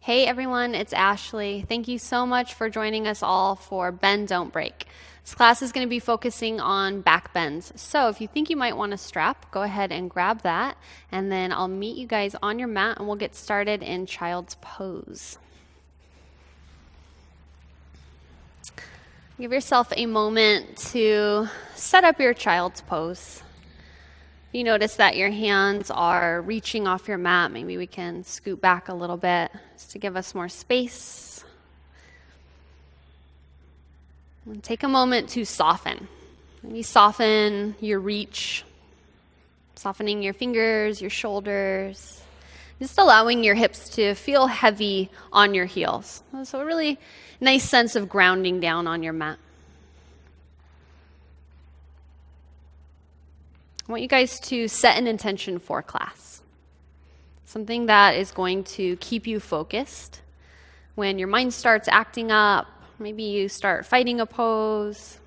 Hey everyone, it's Ashley. Thank you so much for joining us all for Bend, Don't Break. This class is going to be focusing on back bends. So if you think you might want a strap, go ahead and grab that, and then I'll meet you guys on your mat and we'll get started in child's pose. Give yourself a moment to set up your child's pose. If you notice that your hands are reaching off your mat, maybe we can scoot back a little bit just to give us more space. And take a moment to soften. Maybe soften your reach, softening your fingers, your shoulders, just allowing your hips to feel heavy on your heels. So a really nice sense of grounding down on your mat. I want you guys to set an intention for class. Something that is going to keep you focused. When your mind starts acting up, maybe you start fighting a pose.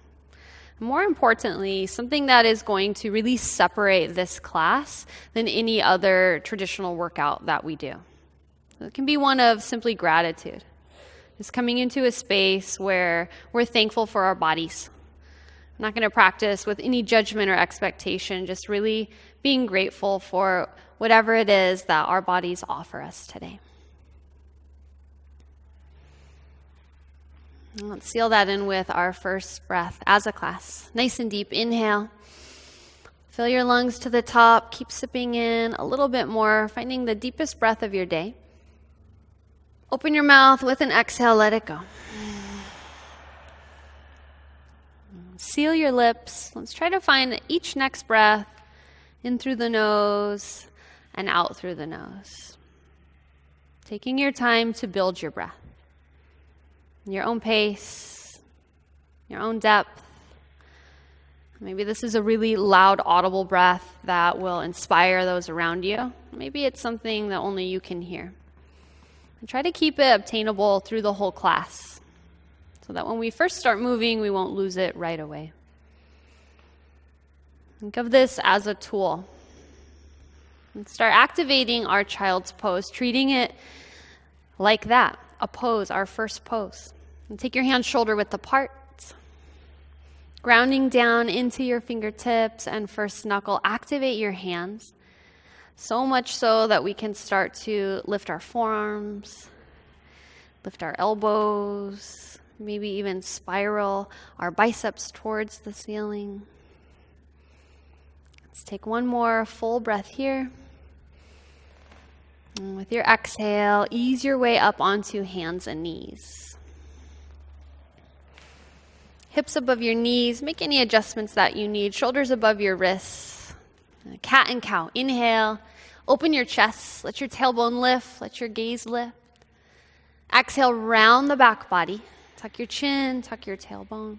More importantly, something that is going to really separate this class than any other traditional workout that we do. It can be one of simply gratitude. Just coming into a space where we're thankful for our bodies. I'm not going to practice with any judgment or expectation, just really being grateful for whatever it is that our bodies offer us today. And let's seal that in with our first breath as a class. Nice and deep. Inhale. Fill your lungs to the top. Keep sipping in a little bit more, finding the deepest breath of your day. Open your mouth with an exhale. Let it go. Seal your lips. Let's try to find each next breath in through the nose and out through the nose. Taking your time to build your breath. Your own pace, your own depth. Maybe this is a really loud, audible breath that will inspire those around you. Maybe it's something that only you can hear. And try to keep it obtainable through the whole class, so that when we first start moving, we won't lose it right away. Think of this as a tool. And start activating our child's pose, treating it like that, a pose, our first pose. And take your hands shoulder width apart, grounding down into your fingertips and first knuckle. Activate your hands, so much so that we can start to lift our forearms, lift our elbows, maybe even spiral our biceps towards the ceiling. Let's take one more full breath here. And with your exhale, ease your way up onto hands and knees. Hips above your knees. Make any adjustments that you need. Shoulders above your wrists. Cat and cow. Inhale. Open your chest. Let your tailbone lift. Let your gaze lift. Exhale, round the back body. Tuck your chin, tuck your tailbone.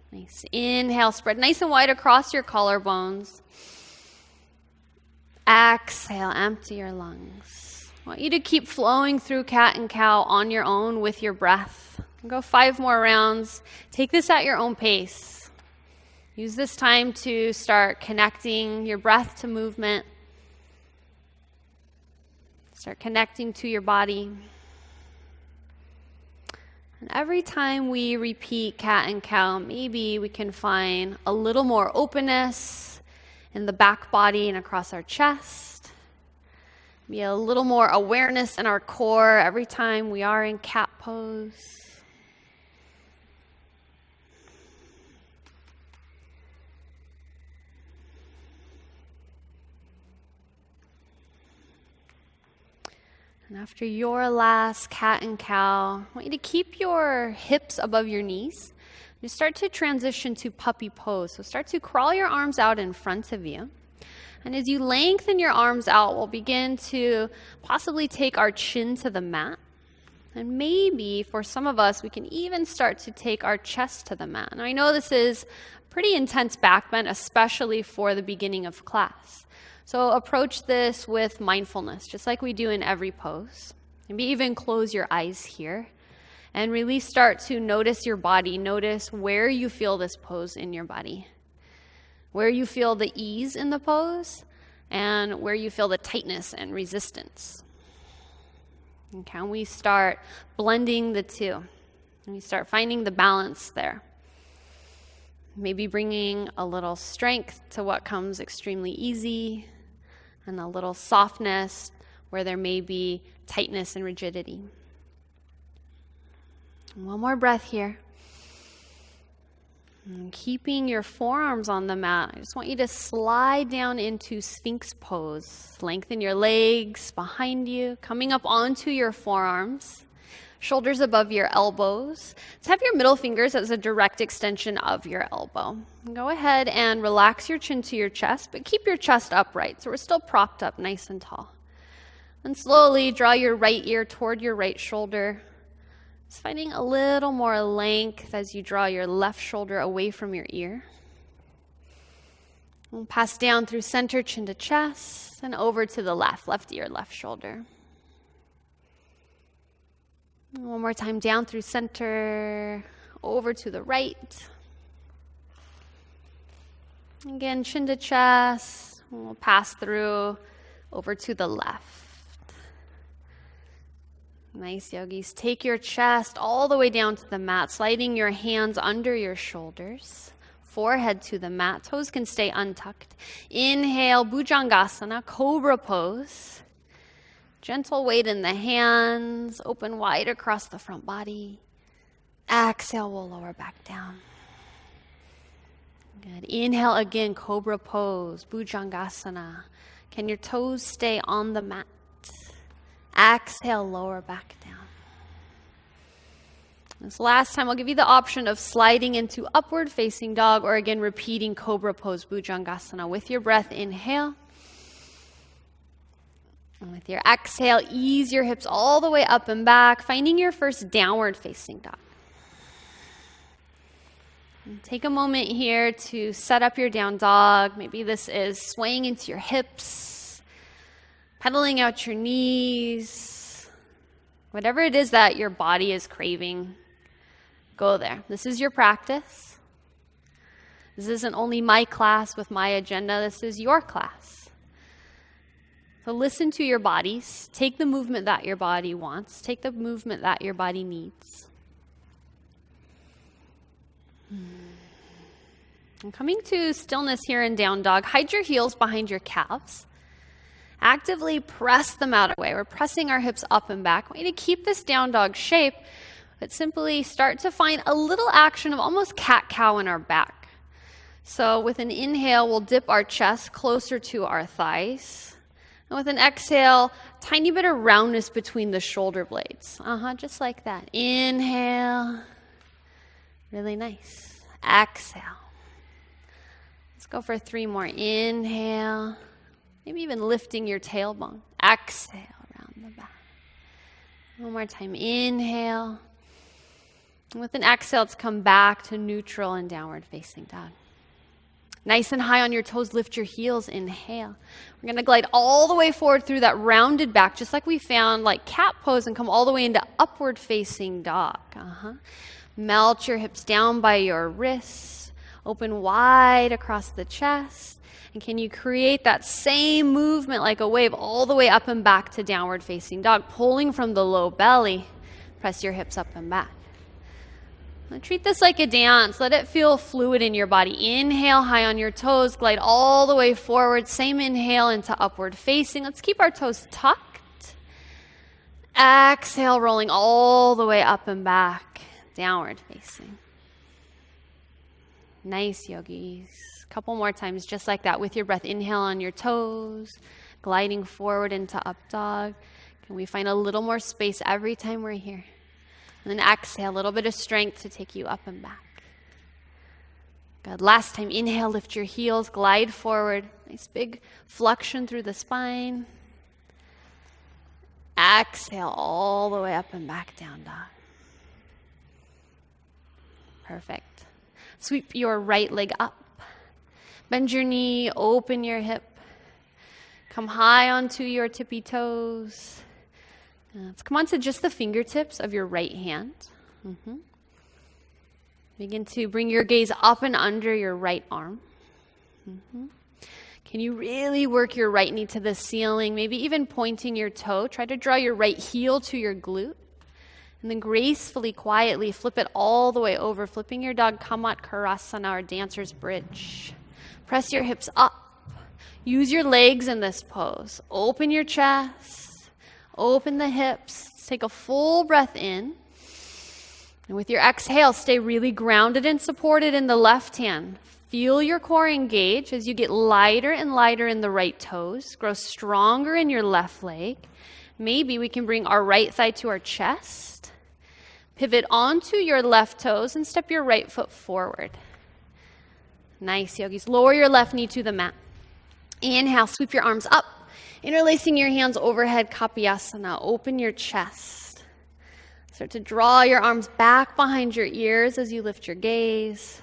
Nice. Inhale, spread nice and wide across your collarbones. Exhale, empty your lungs. I want you to keep flowing through cat and cow on your own with your breath. Go 5 more rounds. Take this at your own pace. Use this time to start connecting your breath to movement. Start connecting to your body. And every time we repeat cat and cow, maybe we can find a little more openness in the back body and across our chest. Maybe a little more awareness in our core every time we are in cat pose. And after your last cat and cow, I want you to keep your hips above your knees. You start to transition to puppy pose. So start to crawl your arms out in front of you. And as you lengthen your arms out, we'll begin to possibly take our chin to the mat. And maybe for some of us, we can even start to take our chest to the mat. And I know this is pretty intense back bend, especially for the beginning of class. So approach this with mindfulness, just like we do in every pose. Maybe even close your eyes here and really start to notice your body. Notice where you feel this pose in your body, where you feel the ease in the pose, and where you feel the tightness and resistance. And can we start blending the two? And we start finding the balance there. Maybe bringing a little strength to what comes extremely easy and a little softness where there may be tightness and rigidity. One more breath here. And keeping your forearms on the mat, I just want you to slide down into Sphinx pose. Lengthen your legs behind you, coming up onto your forearms, shoulders above your elbows. Let's have your middle fingers as a direct extension of your elbow. And go ahead and relax your chin to your chest, but keep your chest upright so we're still propped up nice and tall. And slowly draw your right ear toward your right shoulder. Just finding a little more length as you draw your left shoulder away from your ear. And pass down through center, chin to chest, and over to the left ear, left shoulder. And one more time, down through center, over to the right. Again, chin to chest. And we'll pass through over to the left. Nice, yogis. Take your chest all the way down to the mat, sliding your hands under your shoulders, forehead to the mat. Toes can stay untucked. Inhale, Bhujangasana, cobra pose. Gentle weight in the hands, open wide across the front body. Exhale, we'll lower back down. Good. Inhale again, cobra pose, Bhujangasana. Can your toes stay on the mat? Exhale, lower back down. This last time, I'll give you the option of sliding into upward facing dog or again repeating cobra pose, Bhujangasana. With your breath, inhale. And with your exhale, ease your hips all the way up and back, finding your first downward facing dog. And take a moment here to set up your down dog. Maybe this is swaying into your hips, pedaling out your knees, whatever it is that your body is craving, go there. This is your practice. This isn't only my class with my agenda, this is your class. So listen to your bodies. Take the movement that your body wants. Take the movement that your body needs. And coming to stillness here in down dog, hide your heels behind your calves. Actively press them out away. We're pressing our hips up and back. I want you to keep this down dog shape, but simply start to find a little action of almost cat-cow in our back. So with an inhale, we'll dip our chest closer to our thighs. And with an exhale, tiny bit of roundness between the shoulder blades. Just like that. Inhale. Really nice. Exhale. Let's go for 3 more. Inhale. Maybe even lifting your tailbone. Exhale around the back. One more time. Inhale. And with an exhale, let's come back to neutral and downward facing dog. Nice and high on your toes, lift your heels, inhale. We're going to glide all the way forward through that rounded back, just like we found, like cat pose, and come all the way into upward facing dog. Melt your hips down by your wrists, open wide across the chest. And can you create that same movement like a wave all the way up and back to downward facing dog, pulling from the low belly. Press your hips up and back. Treat this like a dance. Let it feel fluid in your body. Inhale, high on your toes. Glide all the way forward. Same inhale into upward facing. Let's keep our toes tucked. Exhale, rolling all the way up and back. Downward facing. Nice, yogis. Couple more times just like that with your breath. Inhale on your toes. Gliding forward into up dog. Can we find a little more space every time we're here? And then exhale, a little bit of strength to take you up and back. Good. Last time, inhale, lift your heels, glide forward. Nice big flexion through the spine. Exhale, all the way up and back, down dog. Perfect. Sweep your right leg up. Bend your knee, open your hip. Come high onto your tippy toes. Let's come on to just the fingertips of your right hand. Begin to bring your gaze up and under your right arm. Can Can you really work your right knee to the ceiling, maybe even pointing your toe? Try to draw your right heel to your glute. And then gracefully, quietly flip it all the way over, flipping your dog Kamatkarasana or dancer's bridge. Press your hips up. Use your legs in this pose. Open your chest. Open the hips. Take a full breath in. And with your exhale, stay really grounded and supported in the left hand. Feel your core engage as you get lighter and lighter in the right toes. Grow stronger in your left leg. Maybe we can bring our right thigh to our chest. Pivot onto your left toes and step your right foot forward. Nice, yogis. Lower your left knee to the mat. Inhale, sweep your arms up. Interlacing your hands overhead, Kapiyasana. Open your chest. Start to draw your arms back behind your ears as you lift your gaze.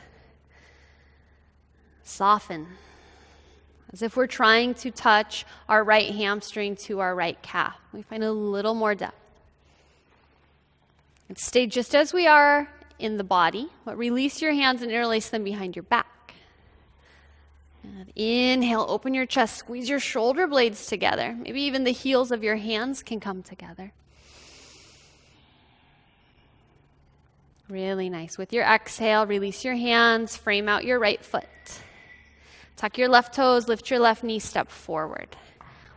Soften. As if we're trying to touch our right hamstring to our right calf. We find a little more depth. And stay just as we are in the body, but release your hands and interlace them behind your back. And inhale, open your chest, squeeze your shoulder blades together. Maybe even the heels of your hands can come together. Really nice. With your exhale, release your hands, frame out your right foot. Tuck your left toes, lift your left knee, step forward.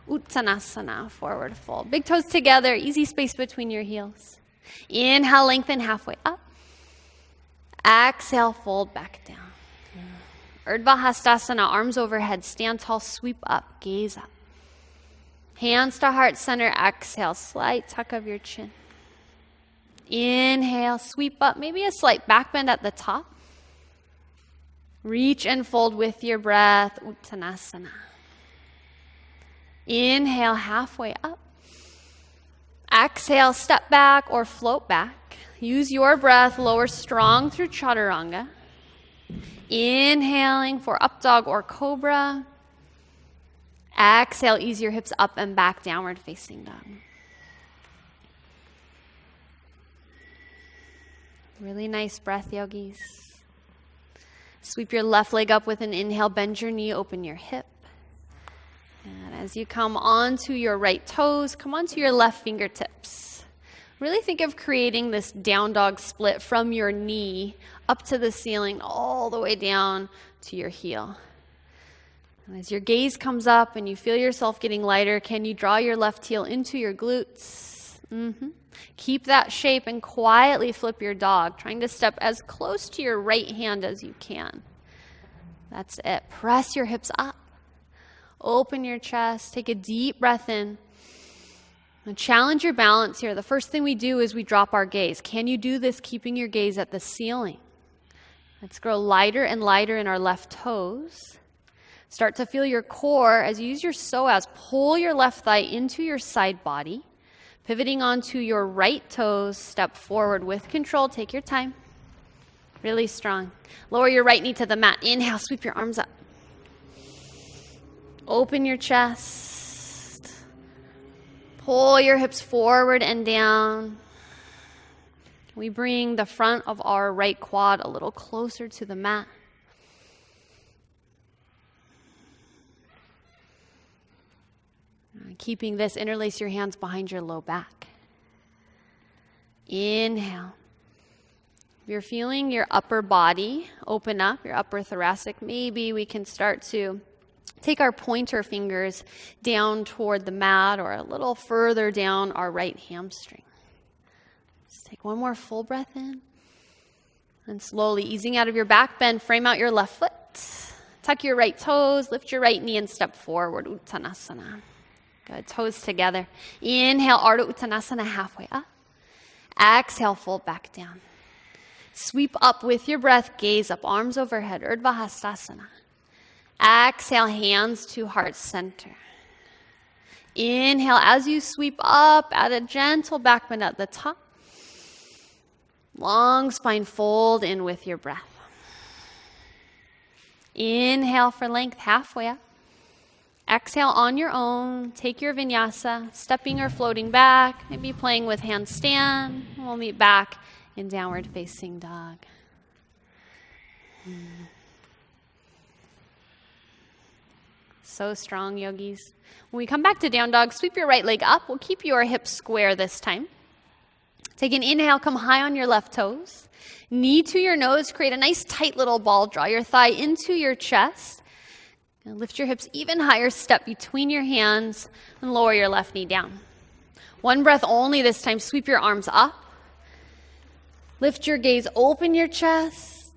Uttanasana, forward fold. Big toes together, easy space between your heels. Inhale, lengthen halfway up. Exhale, fold back down. Urdhva Hastasana, arms overhead, stand tall, sweep up, gaze up. Hands to heart center, exhale, slight tuck of your chin. Inhale, sweep up, maybe a slight back bend at the top. Reach and fold with your breath, Uttanasana. Inhale, halfway up. Exhale, step back or float back. Use your breath, lower strong through Chaturanga. Inhaling for up dog or cobra. Exhale, ease your hips up and back, downward facing dog. Really nice breath, yogis. Sweep your left leg up with an inhale, bend your knee, open your hip. And as you come onto your right toes, come onto your left fingertips. Really think of creating this down dog split from your knee up to the ceiling, all the way down to your heel. And as your gaze comes up and you feel yourself getting lighter, can you draw your left heel into your glutes? Keep that shape and quietly flip your dog, trying to step as close to your right hand as you can. That's it. Press your hips up. Open your chest. Take a deep breath in. And challenge your balance here. The first thing we do is we drop our gaze. Can you do this keeping your gaze at the ceiling? Let's grow lighter and lighter in our left toes. Start to feel your core as you use your psoas. Pull your left thigh into your side body. Pivoting onto your right toes, step forward with control. Take your time. Really strong. Lower your right knee to the mat. Inhale, sweep your arms up. Open your chest. Pull your hips forward and down. We bring the front of our right quad a little closer to the mat. Keeping this, interlace your hands behind your low back. Inhale. If you're feeling your upper body open up, your upper thoracic, maybe we can start to take our pointer fingers down toward the mat or a little further down our right hamstring. Let's take one more full breath in. And slowly easing out of your back bend, frame out your left foot. Tuck your right toes, lift your right knee and step forward, Uttanasana. Good, toes together. Inhale, Ardha Uttanasana, halfway up. Exhale, fold back down. Sweep up with your breath, gaze up, arms overhead, Urdhva Hastasana. Exhale, hands to heart center. Inhale, as you sweep up, add a gentle back bend at the top. Long spine, fold in with your breath. Inhale for length, halfway up. Exhale on your own. Take your vinyasa, stepping or floating back, maybe playing with handstand. We'll meet back in downward facing dog. So strong, yogis. When we come back to down dog, sweep your right leg up. We'll keep your hips square this time. Take an inhale, come high on your left toes. Knee to your nose, create a nice tight little ball. Draw your thigh into your chest. And lift your hips even higher, step between your hands, and lower your left knee down. One breath only this time. Sweep your arms up. Lift your gaze, open your chest.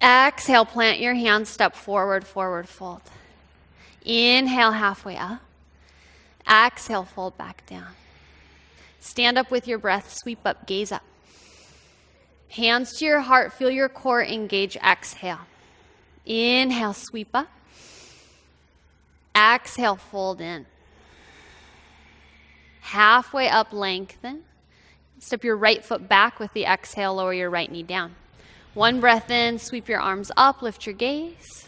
Exhale, plant your hands, step forward, forward fold. Inhale, halfway up. Exhale, fold back down. Stand up with your breath, sweep up, gaze up. Hands to your heart, feel your core engage, exhale. Inhale, sweep up. Exhale, fold in. Halfway up, lengthen. Step your right foot back with the exhale, lower your right knee down. One breath in, sweep your arms up, lift your gaze.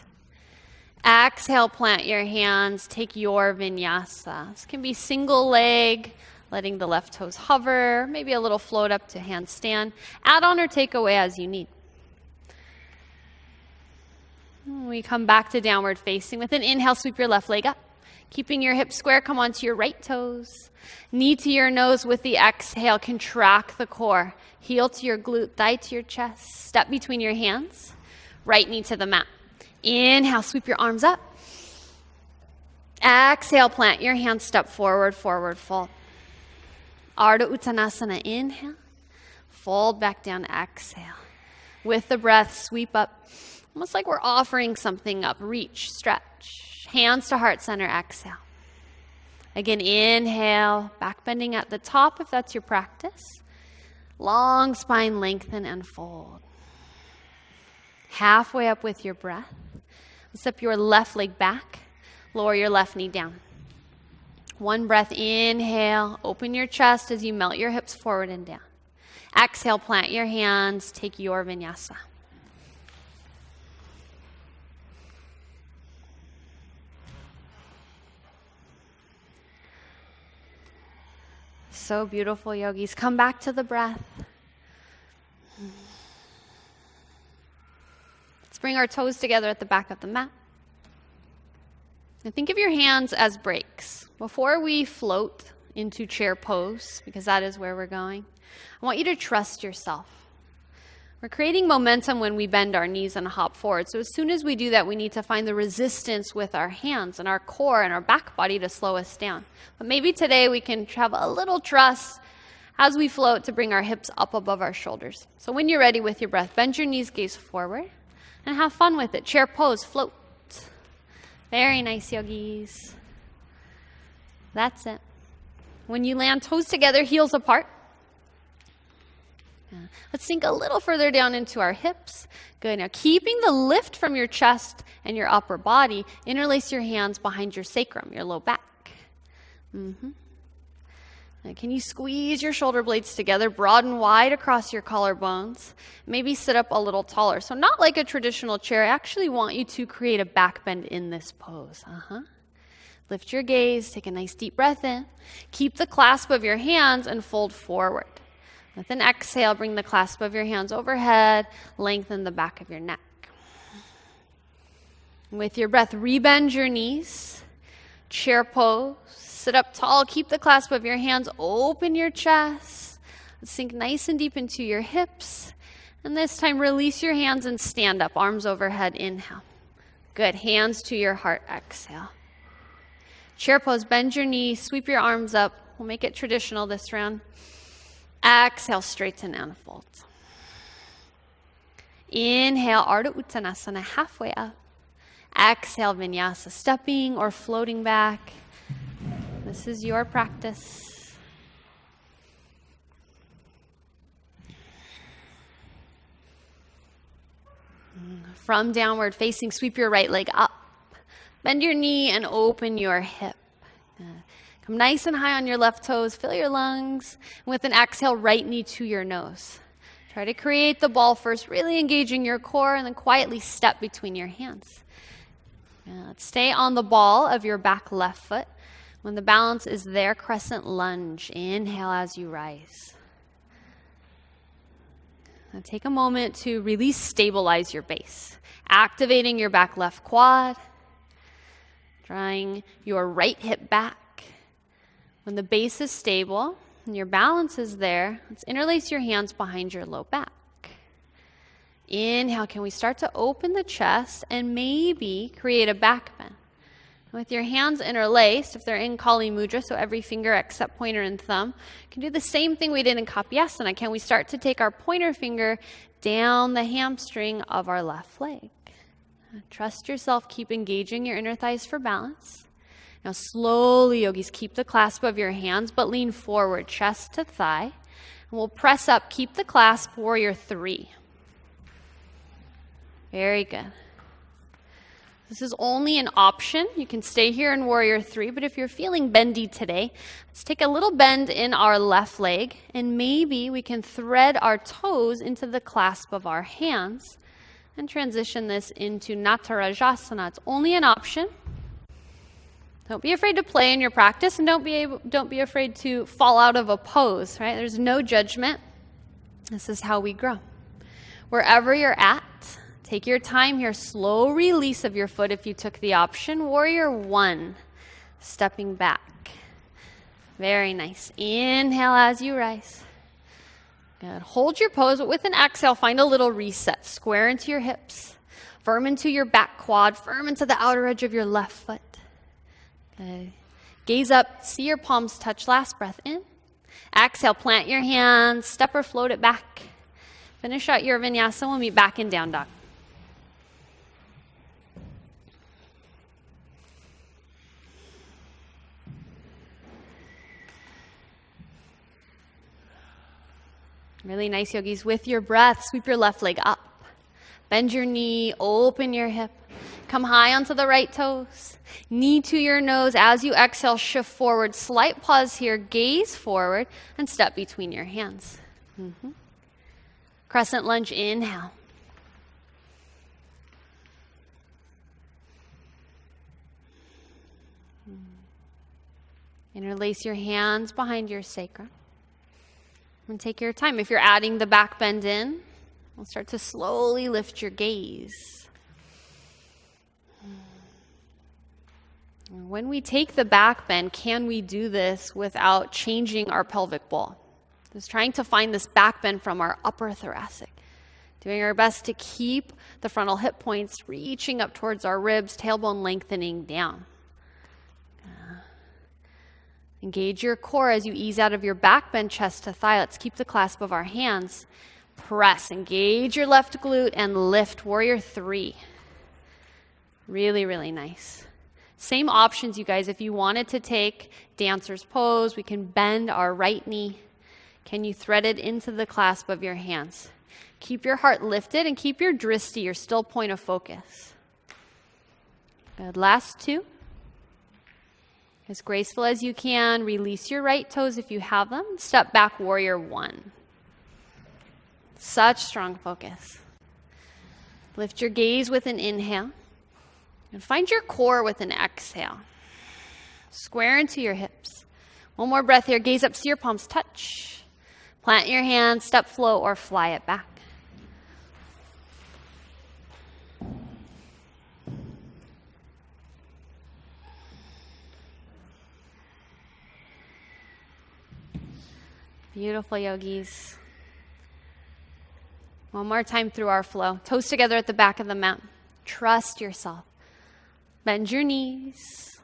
Exhale, plant your hands, take your vinyasa. This can be single leg, letting the left toes hover, maybe a little float up to handstand. Add on or take away as you need. We come back to downward facing. With an inhale, sweep your left leg up. Keeping your hips square, come onto your right toes. Knee to your nose with the exhale, contract the core. Heel to your glute, thigh to your chest. Step between your hands. Right knee to the mat. Inhale, sweep your arms up. Exhale, plant your hands, step forward, forward fold. Ardha Uttanasana, inhale. Fold back down, exhale. With the breath, sweep up. Almost like we're offering something up. Reach, stretch. Hands to heart center, exhale. Again, inhale, back bending at the top if that's your practice. Long spine, lengthen and fold. Halfway up with your breath. Step your left leg back. Lower your left knee down. One breath, inhale. Open your chest as you melt your hips forward and down. Exhale, plant your hands. Take your vinyasa. So beautiful, yogis. Come back to the breath. Let's bring our toes together at the back of the mat. And think of your hands as brakes. Before we float into chair pose, because that is where we're going, I want you to trust yourself. We're creating momentum when we bend our knees and hop forward. So as soon as we do that, we need to find the resistance with our hands and our core and our back body to slow us down. But maybe today we can have a little trust as we float to bring our hips up above our shoulders. So when you're ready with your breath, bend your knees, gaze forward, and have fun with it. Chair pose, float. Very nice, yogis. That's it. When you land, toes together, heels apart. Let's sink a little further down into our hips. Good. Now, keeping the lift from your chest and your upper body, interlace your hands behind your sacrum, your low back. Now, can you squeeze your shoulder blades together, broaden wide across your collarbones? Maybe sit up a little taller. So not like a traditional chair. I actually want you to create a back bend in this pose. Lift your gaze, take a nice deep breath in. Keep the clasp of your hands and fold forward. With an exhale, bring the clasp of your hands overhead, lengthen the back of your neck. With your breath, rebend your knees, chair pose, sit up tall, keep the clasp of your hands, open your chest, sink nice and deep into your hips, and this time release your hands and stand up, arms overhead, inhale. Good, hands to your heart, exhale. Chair pose, bend your knees, sweep your arms up, we'll make it traditional this round. Exhale, straighten and fold. Inhale, Ardha Uttanasana, halfway up. Exhale, Vinyasa, stepping or floating back. This is your practice. From downward facing, sweep your right leg up. Bend your knee and open your hip. Come nice and high on your left toes, fill your lungs. And with an exhale, right knee to your nose. Try to create the ball first, really engaging your core, and then quietly step between your hands. Let's stay on the ball of your back left foot. When the balance is there, crescent lunge. Inhale as you rise. Now take a moment to really stabilize your base. Activating your back left quad. Drawing your right hip back. When the base is stable and your balance is there, let's interlace your hands behind your low back. Inhale, can we start to open the chest and maybe create a back bend? With your hands interlaced, if they're in Kali Mudra, so every finger except pointer and thumb, you can do the same thing we did in Kapyasana. Can we start to take our pointer finger down the hamstring of our left leg? Trust yourself, keep engaging your inner thighs for balance. Now slowly, yogis, keep the clasp of your hands, but lean forward, chest to thigh. And we'll press up, keep the clasp, warrior 3. Very good. This is only an option. You can stay here in warrior 3, but if you're feeling bendy today, let's take a little bend in our left leg, and maybe we can thread our toes into the clasp of our hands and transition this into Natarajasana. It's only an option. Don't be afraid to play in your practice, and don't be afraid to fall out of a pose, right? There's no judgment. This is how we grow. Wherever you're at, take your time here. Slow release of your foot if you took the option. Warrior 1, stepping back. Very nice. Inhale as you rise. Good. Hold your pose, but with an exhale, find a little reset. Square into your hips. Firm into your back quad. Firm into the outer edge of your left foot. Good. Gaze up. See your palms touch. Last breath in. Exhale. Plant your hands. Step or float it back. Finish out your vinyasa. We'll meet back in down dog. Really nice, yogis. With your breath, sweep your left leg up. Bend your knee, open your hip. Come high onto the right toes. Knee to your nose. As you exhale, shift forward. Slight pause here. Gaze forward and step between your hands. Crescent lunge, inhale. Interlace your hands behind your sacrum. And take your time. If you're adding the back bend in, we'll start to slowly lift your gaze. When we take the back bend, can we do this without changing our pelvic bowl? Just trying to find this back bend from our upper thoracic. Doing our best to keep the frontal hip points reaching up towards our ribs, tailbone lengthening down. Engage your core as you ease out of your back bend, chest to thigh. Let's keep the clasp of our hands. Press, engage your left glute, and lift, warrior 3. Really, really nice. Same options, you guys. If you wanted to take dancer's pose, we can bend our right knee. Can you thread it into the clasp of your hands? Keep your heart lifted and keep your drishti, your still point of focus. Good. Last 2. As graceful as you can, release your right toes if you have them. Step back, warrior 1. Such strong focus. Lift your gaze with an inhale. And find your core with an exhale. Square into your hips. One more breath here. Gaze up, see your palms touch. Plant your hands, step, flow, or fly it back. Beautiful, yogis. One more time through our flow. Toes together at the back of the mat. Trust yourself. Bend your knees.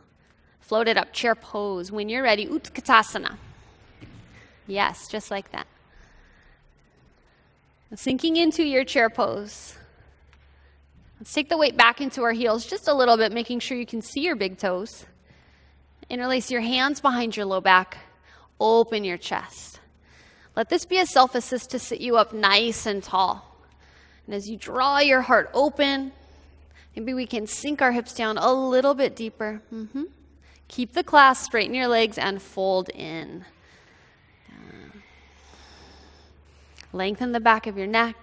Float it up, chair pose. When you're ready, Utkatasana. Yes, just like that. Sinking into your chair pose. Let's take the weight back into our heels just a little bit, making sure you can see your big toes. Interlace your hands behind your low back. Open your chest. Let this be a self-assist to sit you up nice and tall. And as you draw your heart open, maybe we can sink our hips down a little bit deeper. Keep the clasp, straighten your legs, and fold in. Lengthen the back of your neck.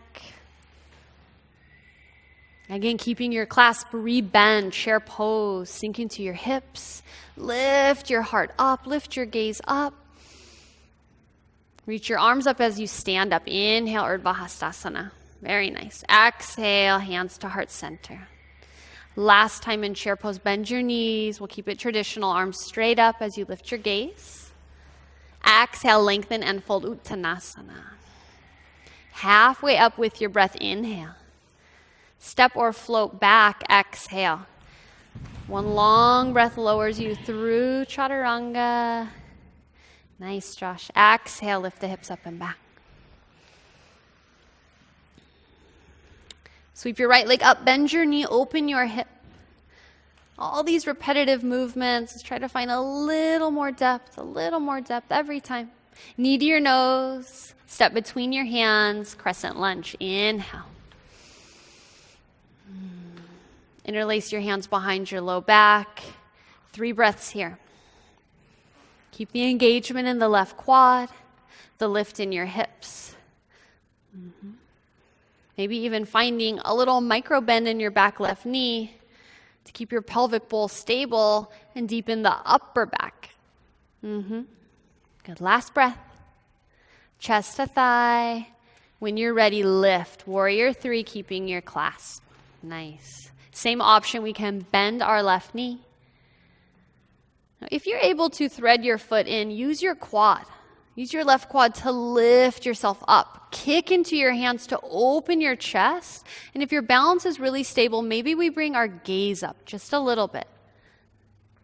Again, keeping your clasp, re-bend, chair pose, sink into your hips. Lift your heart up, lift your gaze up. Reach your arms up as you stand up. Inhale, Urdhva Hastasana. Very nice. Exhale, hands to heart center. Last time in chair pose, bend your knees. We'll keep it traditional, arms straight up as you lift your gaze. Exhale, lengthen and fold, Uttanasana. Halfway up with your breath, inhale. Step or float back, exhale. One long breath lowers you through Chaturanga. Nice, Josh. Exhale, lift the hips up and back. Sweep your right leg up, bend your knee, open your hip. All these repetitive movements, let's try to find a little more depth every time. Knee to your nose, step between your hands, crescent lunge. Inhale. Interlace your hands behind your low back. 3 breaths here. Keep the engagement in the left quad, the lift in your hips. Maybe even finding a little micro bend in your back left knee to keep your pelvic bowl stable and deepen the upper back. Good. Last breath. Chest to thigh. When you're ready, lift. Warrior 3, keeping your clasp. Nice. Same option, we can bend our left knee. Now, if you're able to thread your foot in, use your quad. Use your left quad to lift yourself up. Kick into your hands to open your chest. And if your balance is really stable, maybe we bring our gaze up just a little bit.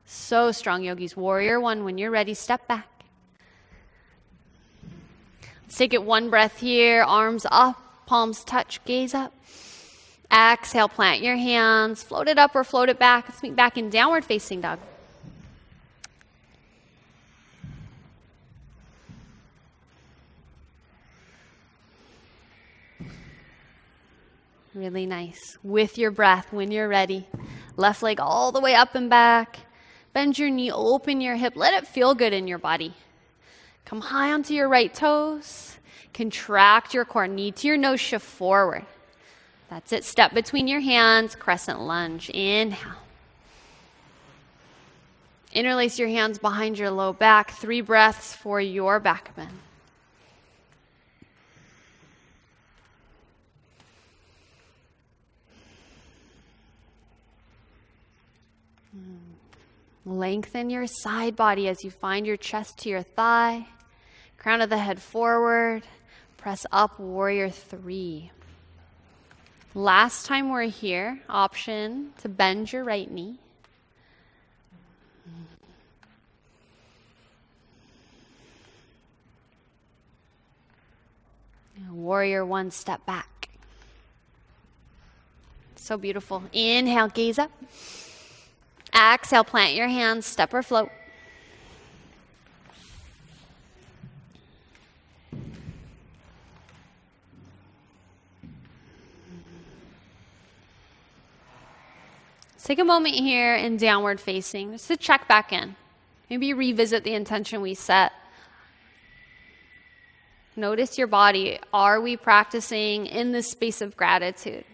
So strong, yogis. Warrior 1, when you're ready, step back. Let's take it one breath here. Arms up, palms touch, gaze up. Exhale, plant your hands. Float it up or float it back. Let's meet back in downward facing dog. Really nice. With your breath, when you're ready, left leg all the way up and back. Bend your knee, open your hip. Let it feel good in your body. Come high onto your right toes. Contract your core, knee to your nose, shift forward. That's it. Step between your hands, crescent lunge. Inhale. Interlace your hands behind your low back. 3 breaths for your back bend. Lengthen your side body as you find your chest to your thigh. Crown of the head forward. Press up, warrior 3. Last time we're here, option to bend your right knee. Warrior 1, step back. So beautiful. Inhale, gaze up. Exhale, plant your hands, step or float. Take a moment here in downward facing just to check back in. Maybe revisit the intention we set. Notice your body. Are we practicing in this space of gratitude?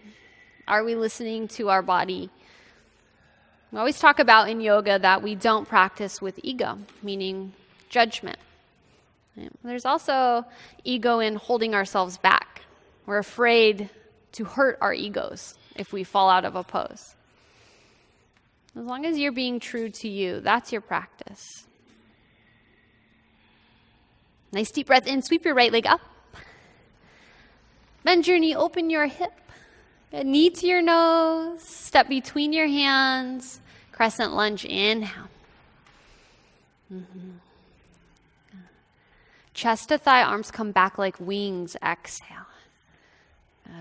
Are we listening to our body? We always talk about in yoga that we don't practice with ego, meaning judgment. There's also ego in holding ourselves back. We're afraid to hurt our egos if we fall out of a pose. As long as you're being true to you, that's your practice. Nice deep breath in. Sweep your right leg up. Bend your knee, open your hip. A knee to your nose. Step between your hands. Crescent lunge. Inhale. Chest to thigh, arms come back like wings. Exhale.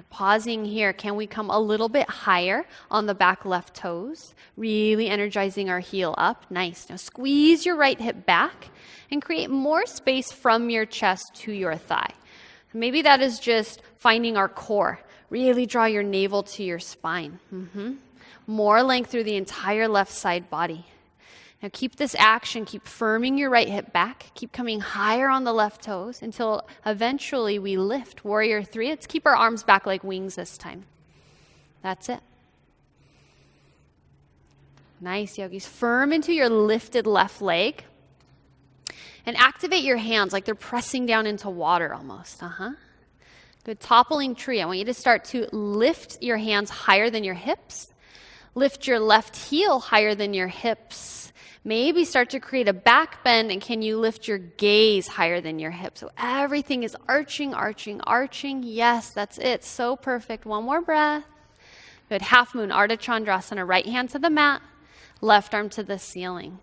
Pausing here, can we come a little bit higher on the back left toes? Really energizing our heel up. Nice. Now squeeze your right hip back and create more space from your chest to your thigh. Maybe that is just finding our core. Really draw your navel to your spine. More length through the entire left side body. Now keep this action, keep firming your right hip back, keep coming higher on the left toes until eventually we lift. Warrior 3, let's keep our arms back like wings this time. That's it. Nice, yogis. Firm into your lifted left leg and activate your hands like they're pressing down into water almost. Good. Toppling tree. I want you to start to lift your hands higher than your hips. Lift your left heel higher than your hips. Maybe start to create a back bend, and can you lift your gaze higher than your hips? So everything is arching, arching, arching. Yes, that's it. So perfect. One more breath. Good. Half moon, Ardha Chandrasana. Right hand to the mat, left arm to the ceiling.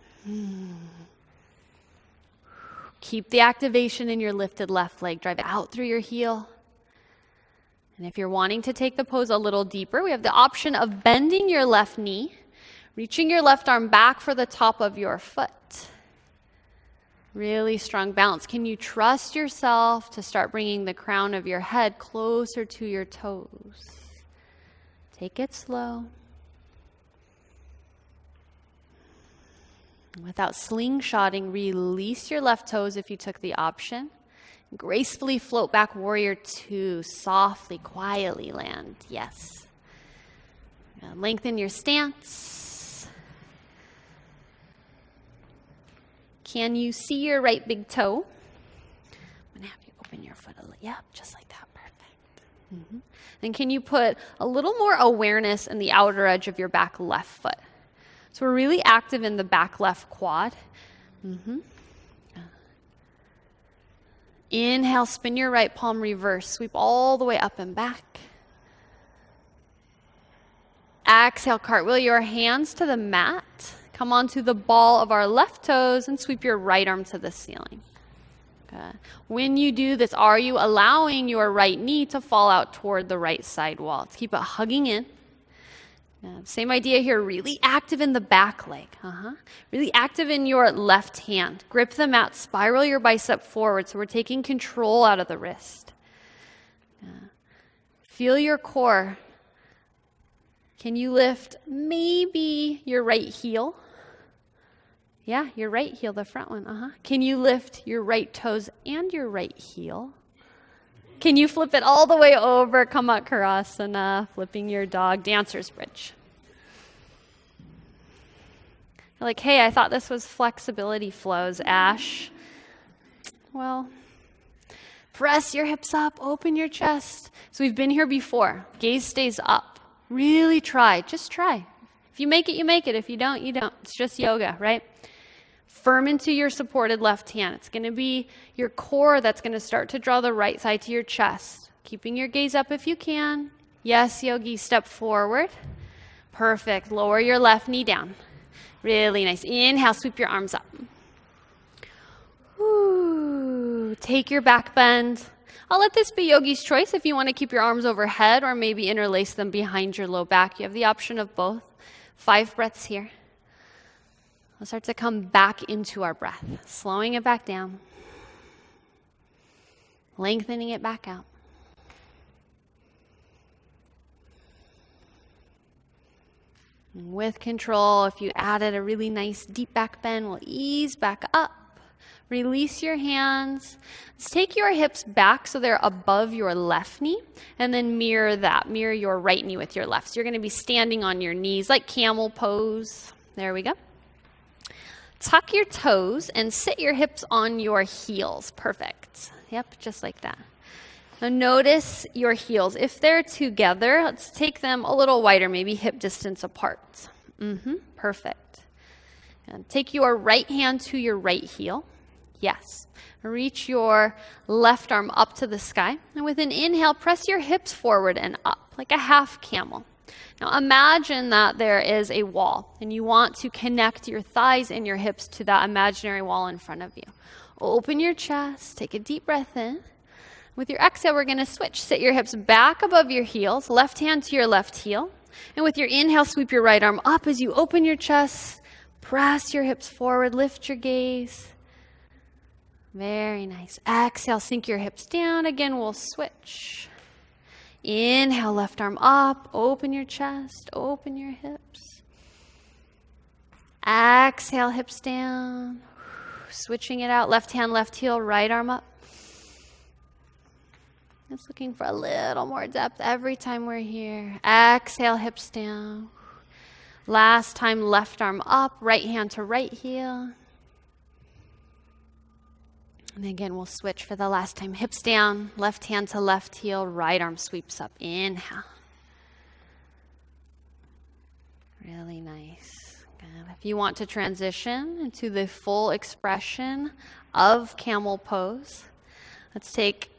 Keep the activation in your lifted left leg. Drive it out through your heel. And if you're wanting to take the pose a little deeper, we have the option of bending your left knee, reaching your left arm back for the top of your foot. Really strong balance. Can you trust yourself to start bringing the crown of your head closer to your toes? Take it slow. Without slingshotting, release your left toes if you took the option. Gracefully float back, warrior two. Softly, quietly land. Yes. Now lengthen your stance. Can you see your right big toe? I'm going to have you open your foot a little. Yep, just like that. Perfect. Then can you put a little more awareness in the outer edge of your back left foot? So we're really active in the back left quad. Inhale, spin your right palm reverse. Sweep all the way up and back. Exhale, cartwheel your hands to the mat. Come onto the ball of our left toes and sweep your right arm to the ceiling. Good. When you do this, are you allowing your right knee to fall out toward the right side wall? Let's keep it hugging in. Same idea here, really active in the back leg. Really active in your left hand. Grip the mat, spiral your bicep forward, so we're taking control out of the wrist. Feel your core. Can you lift maybe your right heel? Yeah, your right heel, the front one. Can you lift your right toes and your right heel? Can you flip it all the way over? Kamakkarasana, flipping your dog, dancer's bridge. Like, hey, I thought this was flexibility flows, Ash. Well, press your hips up, open your chest. So we've been here before. Gaze stays up. Really try, just try. If you make it, you make it. If you don't, you don't. It's just yoga, right? Firm into your supported left hand. It's going to be your core that's going to start to draw the right side to your chest. Keeping your gaze up if you can. Yes, yogi, step forward. Perfect. Lower your left knee down. Really nice. Inhale, sweep your arms up. Ooh, take your back bend. I'll let this be yogi's choice if you want to keep your arms overhead or maybe interlace them behind your low back. You have the option of both. 5 breaths here. We'll start to come back into our breath, slowing it back down, lengthening it back out. And with control, if you added a really nice deep back bend, we'll ease back up. Release your hands. Let's take your hips back so they're above your left knee, and then mirror that. Mirror your right knee with your left. So you're going to be standing on your knees like camel pose. There we go. Tuck your toes and sit your hips on your heels. Perfect. Yep, just like that. Now notice your heels. If they're together, let's take them a little wider, maybe hip distance apart. Perfect. And take your right hand to your right heel. Yes. Reach your left arm up to the sky. And with an inhale, press your hips forward and up, like a half camel. Now imagine that there is a wall and you want to connect your thighs and your hips to that imaginary wall in front of you. Open your chest, take a deep breath in. With your exhale, we're going to switch. Sit your hips back above your heels, left hand to your left heel. And with your inhale, sweep your right arm up as you open your chest. Press your hips forward, lift your gaze. Very nice. Exhale, sink your hips down. Again, we'll switch. Inhale, left arm up, open your chest, open your hips. Exhale, hips down. Switching it out, left hand, left heel, right arm up. Just looking for a little more depth every time we're here. Exhale, hips down. Last time, left arm up, right hand to right heel. And again, we'll switch for the last time. Hips down, left hand to left heel, right arm sweeps up. Inhale. Really nice. Good. If you want to transition into the full expression of camel pose, let's take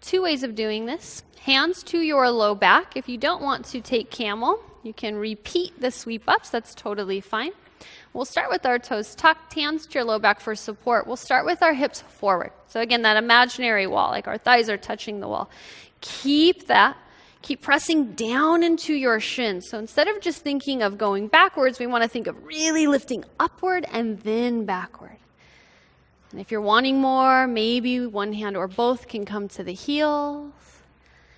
2 ways of doing this. Hands to your low back. If you don't want to take camel, you can repeat the sweep ups. That's totally fine. We'll start with our toes tucked, hands to your low back for support. We'll start with our hips forward. So again, that imaginary wall, like our thighs are touching the wall. Keep that. Keep pressing down into your shins. So instead of just thinking of going backwards, we want to think of really lifting upward and then backward. And if you're wanting more, maybe one hand or both can come to the heels.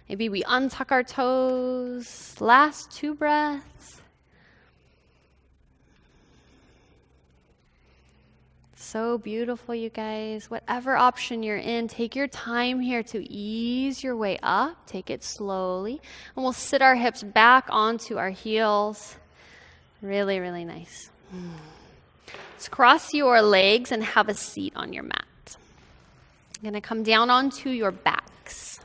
Maybe we untuck our toes. Last 2 breaths. So beautiful, you guys. Whatever option you're in, take your time here to ease your way up. Take it slowly. And we'll sit our hips back onto our heels. Really, really nice. Let's cross your legs and have a seat on your mat. You're going to come down onto your backs.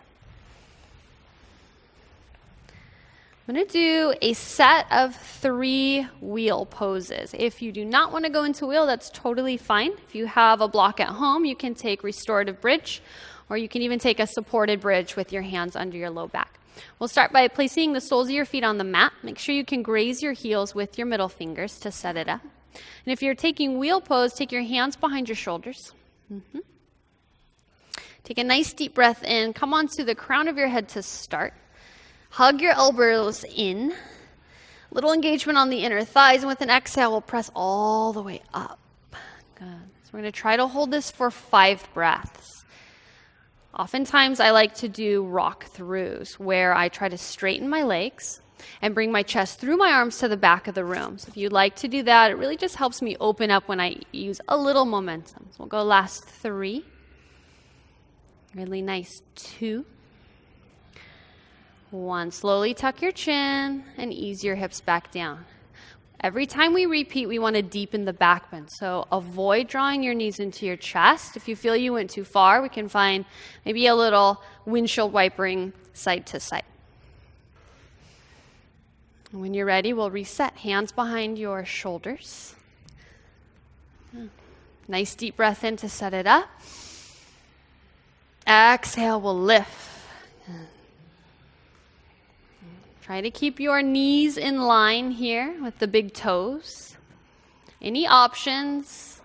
I'm going to do a set of 3 wheel poses. If you do not want to go into wheel, that's totally fine. If you have a block at home, you can take restorative bridge, or you can even take a supported bridge with your hands under your low back. We'll start by placing the soles of your feet on the mat. Make sure you can graze your heels with your middle fingers to set it up. And if you're taking wheel pose, take your hands behind your shoulders. Take a nice deep breath in. Come onto the crown of your head to start. Hug your elbows in. Little engagement on the inner thighs. And with an exhale, we'll press all the way up. Good. So we're going to try to hold this for 5 breaths. Oftentimes, I like to do rock throughs, where I try to straighten my legs and bring my chest through my arms to the back of the room. So if you'd like to do that, it really just helps me open up when I use a little momentum. So we'll go last 3. Really nice. 2. 1. Slowly tuck your chin and ease your hips back down. Every time we repeat, we want to deepen the back bend. So avoid drawing your knees into your chest. If you feel you went too far, we can find maybe a little windshield wipering side to side. When you're ready, we'll reset. Hands behind your shoulders. Nice deep breath in to set it up. Exhale, we'll lift. Try to keep your knees in line here with the big toes. Any options?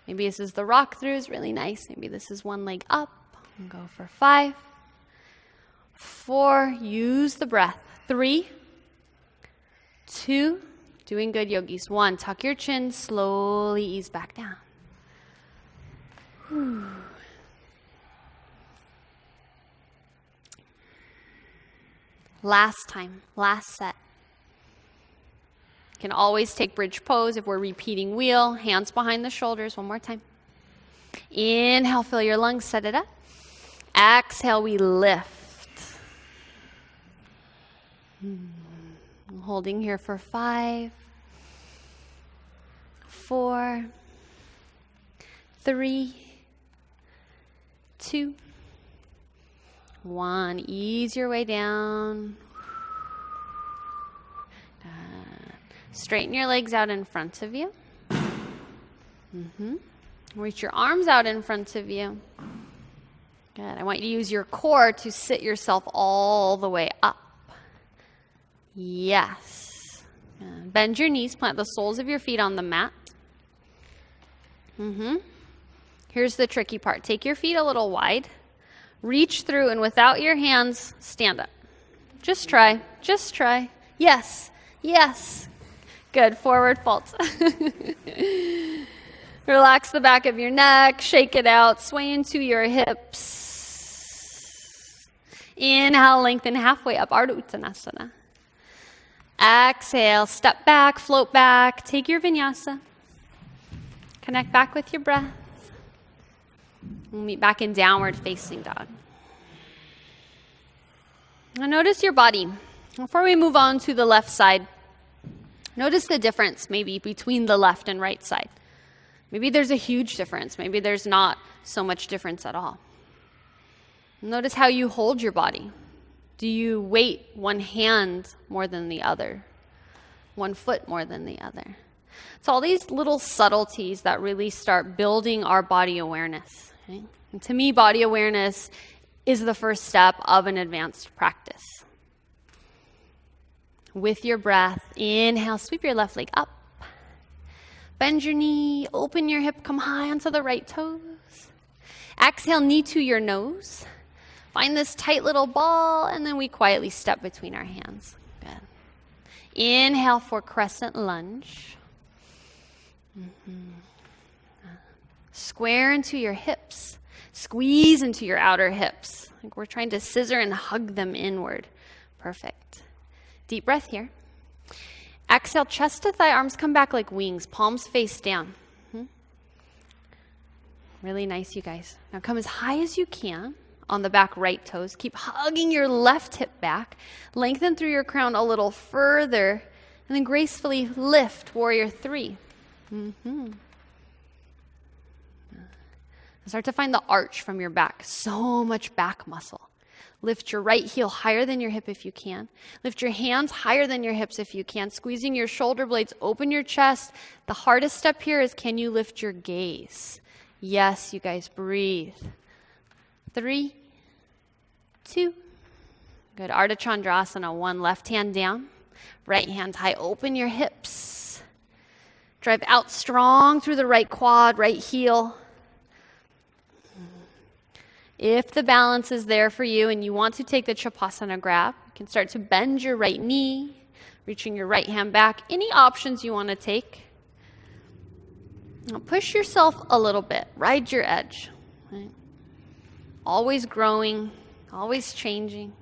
Maybe this is the rock throughs, really nice. Maybe this is one leg up. And go for 5, 4, use the breath. 3, 2, doing good, yogis. 1, tuck your chin, slowly ease back down. Whew. Last time, last set. You can always take bridge pose if we're repeating wheel. Hands behind the shoulders. One more time. Inhale, fill your lungs, set it up. Exhale, we lift. I'm holding here for 5, 4, 3, 2, 1. Ease your way down. Straighten your legs out in front of you. Reach your arms out in front of you. Good. I want you to use your core to sit yourself all the way up. Yes. Good. Bend your knees. Plant the soles of your feet on the mat. Here's the tricky part. Take your feet a little wide. Reach through, and without your hands, stand up. Just try. Just try. Yes. Yes. Good. Forward fold. Relax the back of your neck. Shake it out. Sway into your hips. Inhale, lengthen halfway up. Ardha Uttanasana. Exhale. Step back. Float back. Take your vinyasa. Connect back with your breath. We'll meet back in downward facing dog. Now notice your body. Before we move on to the left side, notice the difference maybe between the left and right side. Maybe there's a huge difference. Maybe there's not so much difference at all. Notice how you hold your body. Do you weight one hand more than the other? one foot more than the other. So all these little subtleties that really start building our body awareness. Okay? And to me, body awareness is the first step of an advanced practice. With your breath, inhale, sweep your left leg up. Bend your knee, open your hip, come high onto the right toes. Exhale, knee to your nose. Find this tight little ball, and then we quietly step between our hands. Good. Inhale for crescent lunge. Square into your hips. Squeeze into your outer hips. Like we're trying to scissor and hug them inward. Perfect. Deep breath here. Exhale, chest to thigh, arms come back like wings, palms face down. Really nice, you guys. Now come as high as you can on the back right toes. Keep hugging your left hip back. Lengthen through your crown a little further, and then gracefully lift, warrior three. Start to find the arch from your back. So much back muscle. Lift your right heel higher than your hip if you can. Lift your hands higher than your hips if you can. Squeezing your shoulder blades, open your chest. The hardest step here is, can you lift your gaze? Yes, you guys, breathe. 3, 2. Good. Ardha Chandrasana. 1, left hand down. Right hand high. Open your hips. Drive out strong through the right quad, right heel. If the balance is there for you and you want to take the Chapasana grab, you can start to bend your right knee, reaching your right hand back. Any options you want to take. Now push yourself a little bit. Ride your edge. Right? Always growing, always changing.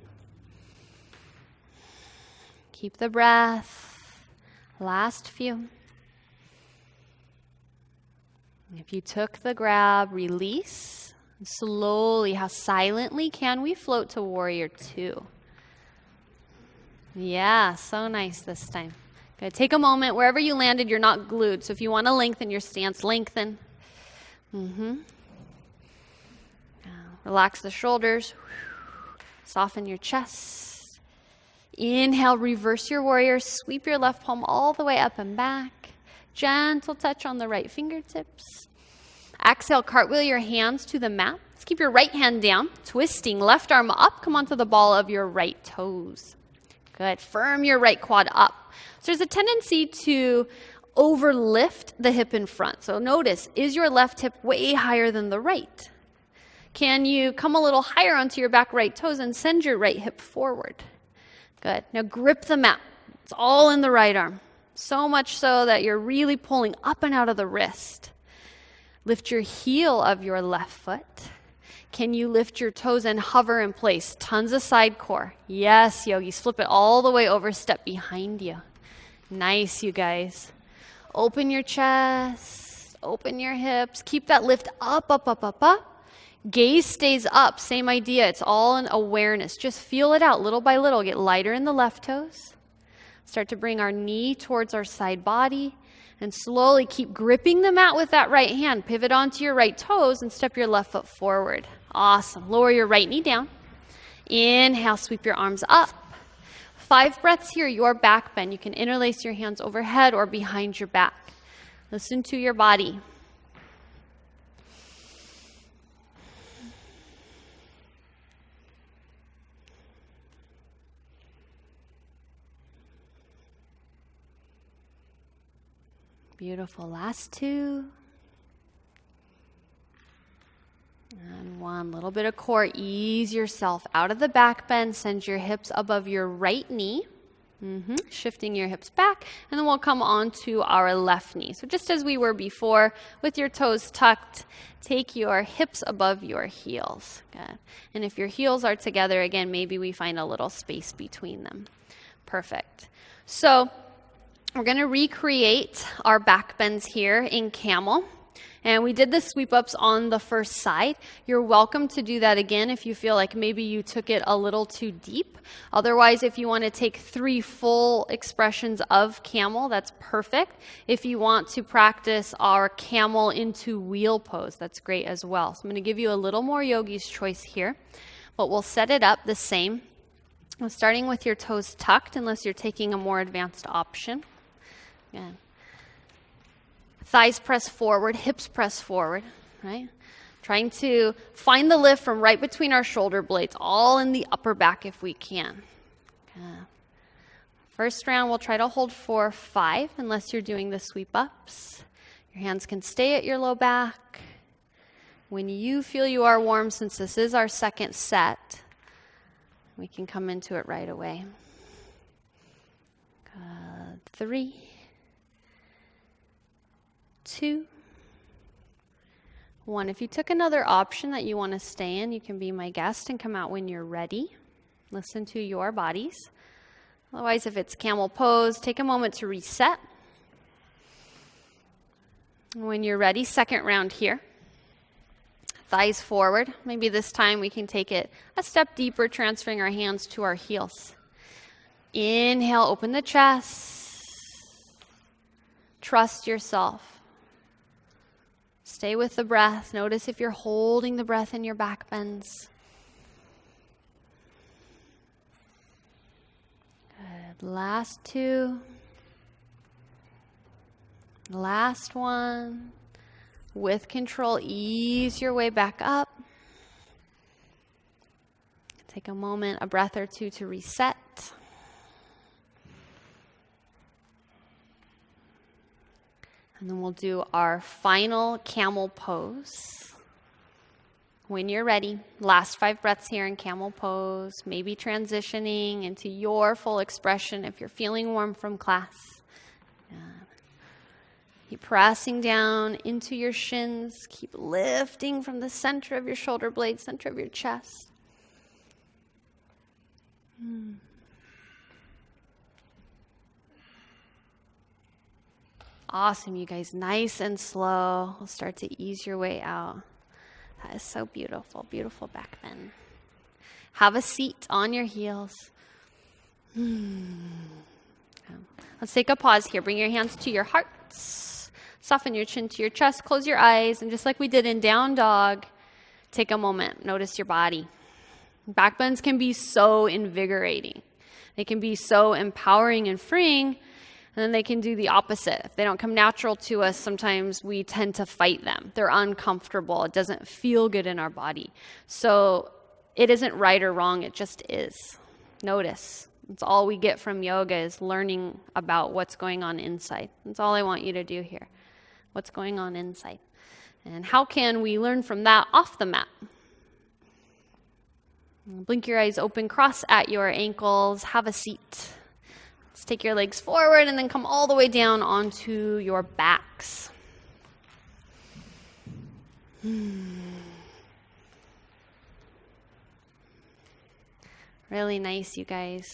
Keep the breath. Last few. If you took the grab, release. Slowly, how silently can we float to warrior 2? Yeah, so nice this time. Good. Take a moment. Wherever you landed, you're not glued. So if you want to lengthen your stance, lengthen. Relax the shoulders. Soften your chest. Inhale, reverse your warrior. Sweep your left palm all the way up and back. Gentle touch on the right fingertips. Exhale, cartwheel your hands to the mat. Let's keep your right hand down, twisting left arm up. Come onto the ball of your right toes. Good. Firm your right quad up. So there's a tendency to overlift the hip in front. So notice, is your left hip way higher than the right? Can you come a little higher onto your back right toes and send your right hip forward? Good. Now grip the mat. It's all in the right arm. So much so that you're really pulling up and out of the wrist. Lift your heel of your left foot. Can you lift your toes and hover in place? Tons of side core. Yes, yogis. Flip it all the way over, step behind you. Nice, you guys. Open your chest. Open your hips. Keep that lift up, up, up, up, up. Gaze stays up. Same idea. It's all in awareness. Just feel it out little by little. Get lighter in the left toes. Start to bring our knee towards our side body. And slowly keep gripping the mat with that right hand. Pivot onto your right toes and step your left foot forward. Awesome. Lower your right knee down. Inhale, sweep your arms up. 5 breaths here, your back bend. You can interlace your hands overhead or behind your back. Listen to your body. Beautiful. Last 2. And 1. Little bit of core. Ease yourself out of the back bend. Send your hips above your right knee. Shifting your hips back. And then we'll come on to our left knee. So just as we were before, with your toes tucked, take your hips above your heels. Good. And if your heels are together, again, maybe we find a little space between them. Perfect. So we're going to recreate our back bends here in camel. And we did the sweep ups on the first side. You're welcome to do that again if you feel like maybe you took it a little too deep. Otherwise, if you want to take 3 full expressions of camel, that's perfect. If you want to practice our camel into wheel pose, that's great as well. So I'm going to give you a little more yogi's choice here, but we'll set it up the same. Starting with your toes tucked, unless you're taking a more advanced option. Good. Thighs press forward, hips press forward, right? Trying to find the lift from right between our shoulder blades, all in the upper back if we can. Good. First round, we'll try to hold for 5, unless you're doing the sweep ups. Your hands can stay at your low back. When you feel you are warm, since this is our second set, we can come into it right away. Good. 3, 2, 1. If you took another option that you want to stay in, you can be my guest and come out when you're ready. Listen to your bodies. Otherwise, if it's camel pose, take a moment to reset. When you're ready, second round here. Thighs forward. Maybe this time we can take it a step deeper, transferring our hands to our heels. Inhale, open the chest. Trust yourself. Stay with the breath. Notice if you're holding the breath in your back bends. Good. Last 2. Last 1. With control, ease your way back up. Take a moment, a breath or two to reset. And then we'll do our final camel pose. When you're ready, last 5 breaths here in camel pose, maybe transitioning into your full expression if you're feeling warm from class. Keep pressing down into your shins. Keep lifting from the center of your shoulder blades, center of your chest. Awesome, you guys. Nice and slow. We'll start to ease your way out. That is so beautiful. Beautiful back bend. Have a seat on your heels. Let's take a pause here. Bring your hands to your hearts. Soften your chin to your chest. Close your eyes. And just like we did in down dog, take a moment. Notice your body. Back bends can be so invigorating. They can be so empowering and freeing. And then they can do the opposite. If they don't come natural to us, sometimes we tend to fight them. They're uncomfortable. It doesn't feel good in our body. So it isn't right or wrong. It just is. Notice. It's all we get from yoga is learning about what's going on inside. That's all I want you to do here. What's going on inside. And how can we learn from that off the mat? Blink your eyes open, cross at your ankles, have a seat. Let's take your legs forward and then come all the way down onto your backs. Really nice, you guys.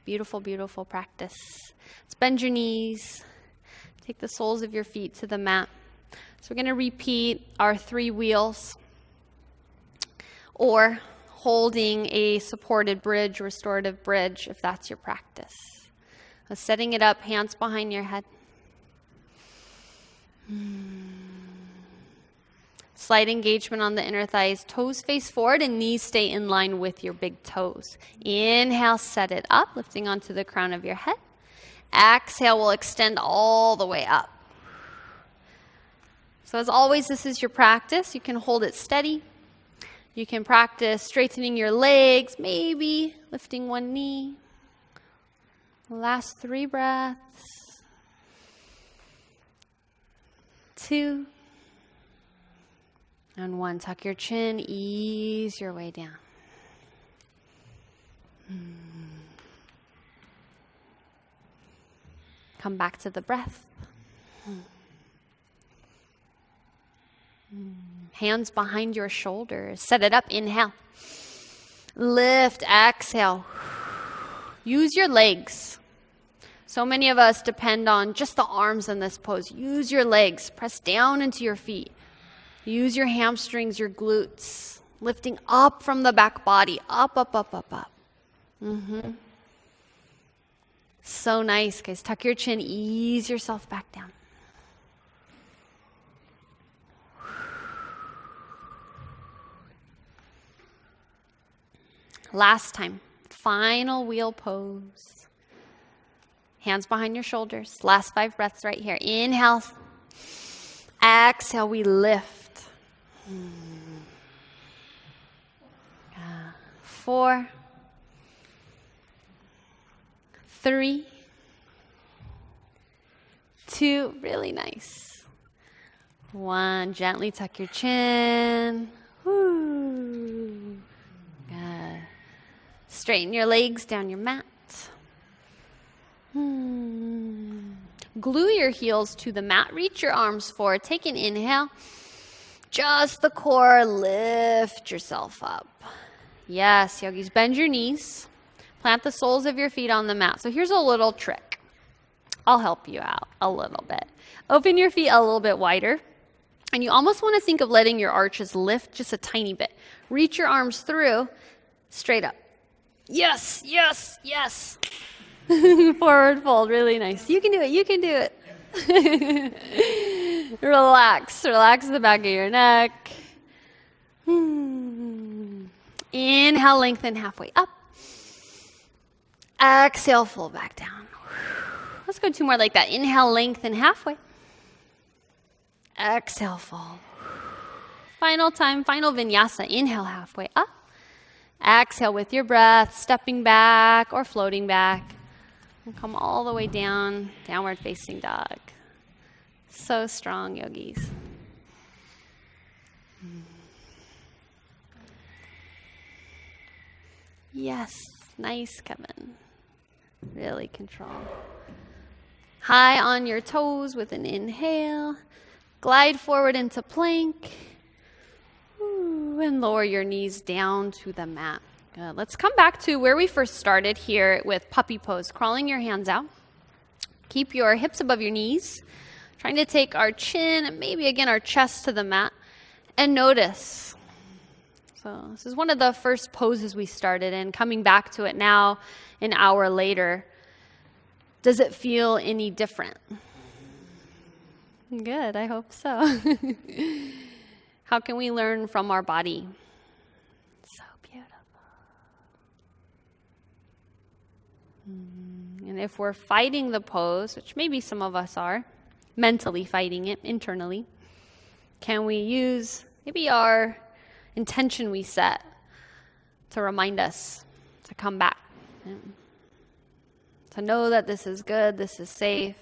Beautiful, beautiful practice. Let's bend your knees. Take the soles of your feet to the mat. So we're going to repeat our 3 wheels, or holding a supported bridge, restorative bridge, if that's your practice. So setting it up, hands behind your head. Slight engagement on the inner thighs. Toes face forward and knees stay in line with your big toes. Inhale, set it up, lifting onto the crown of your head. Exhale, we'll extend all the way up. So as always, this is your practice. You can hold it steady. You can practice straightening your legs, maybe lifting one knee. Last 3 breaths. 2. And 1. Tuck your chin, ease your way down. Come back to the breath. Hands behind your shoulders. Set it up. Inhale. Lift. Exhale. Use your legs. So many of us depend on just the arms in this pose. Use your legs. Press down into your feet. Use your hamstrings, your glutes. Lifting up from the back body. Up, up, up, up, up. So nice, guys. Tuck your chin. Ease yourself back down. Last time. Final wheel pose. Hands behind your shoulders. Last 5 breaths right here. Inhale. Exhale, we lift. 4, 3, 2, really nice. 1, gently tuck your chin. Woo. Good. Straighten your legs down your mat. Glue your heels to the mat. Reach your arms forward. Take an inhale. Just the core. Lift yourself up. Yes, yogis, bend your knees. Plant the soles of your feet on the mat. So here's a little trick. I'll help you out a little bit. Open your feet a little bit wider. And you almost want to think of letting your arches lift just a tiny bit. Reach your arms through, straight up. Yes, yes, yes. Forward fold, really nice. You can do it, you can do it. Relax the back of your neck. Inhale, lengthen halfway up. Exhale, fold back down. Let's go 2 more like that. Inhale, lengthen halfway. Exhale, fold. Final time, final vinyasa. Inhale, halfway up. Exhale with your breath, stepping back or floating back. And come all the way down, downward facing dog. So strong, yogis. Yes, nice, Kevin. Really control. High on your toes with an inhale. Glide forward into plank. Ooh, and lower your knees down to the mat. Good. Let's come back to where we first started here with puppy pose. Crawling your hands out. Keep your hips above your knees. Trying to take our chin and maybe again our chest to the mat. And notice. So this is one of the first poses we started in. Coming back to it now, an hour later. Does it feel any different? Good, I hope so. How can we learn from our body? So beautiful. And if we're fighting the pose, which maybe some of us are, mentally fighting it internally, can we use maybe our intention we set to remind us to come back? To know that this is good, this is safe.